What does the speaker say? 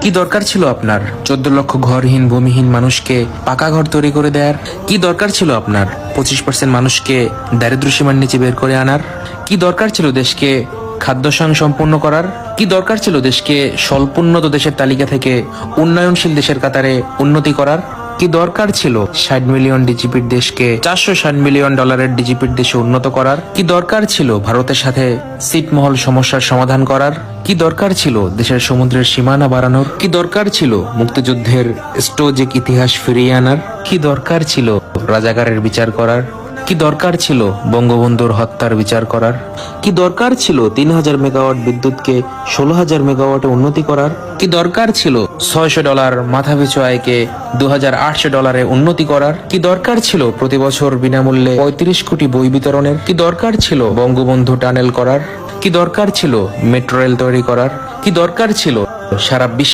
কি দরকার ছিল আপনার 14 লক্ষ ঘরহীন ভূমিহীন মানুষকে পাকা ঘর তৈরি করে দেওয়ার? কি দরকার ছিল আপনার 25% মানুষকে দারিদ্র্য সীমার নিচে বের করে আনার? কি দরকার ছিল দেশকে খাদ্যসং সম্পূর্ণ করার? কি দরকার ছিল দেশকে স্বল্পোন্নত দেশের তালিকা থেকে উন্নয়নশীল দেশের কাতারে উন্নতি করার? কি দরকার ছিল 60 মিলিয়ন ডিজিপির দেশকে 460 মিলিয়ন ডলারের ডিজিপির দেশে উন্নত করার? কি দরকার ছিল ভারতের সাথে ছিটমহল সমস্যার সমাধান করার? কি দরকার ছিল দেশের সমুদ্রের সীমানা বাড়ানোর? কি দরকার ছিল মুক্তিযুদ্ধের স্টোজিক ইতিহাস ফিরিয়ে আনার? কি দরকার ছিল রাজাকারের বিচার করার? কি দরকার ছিল বঙ্গবন্ধুর হত্যার বিচার করার? কি দরকার ছিল 3000 মেগাওয়াট বিদ্যুৎকে 16,000 মেগাওয়াটে উন্নতি করার? কি দরকার ছিল $600 মাথাপিছু আয়কে $2,800 উন্নতি করার? কি দরকার ছিল প্রতি বছর বিনামূল্যে 35 কোটি বই বিতরণের? কি দরকার ছিল বঙ্গবন্ধু টানেল করার? কি দরকার ছিল মেট্রো রেল তৈরি করার? কি দরকার ছিল সারা বিশ্ব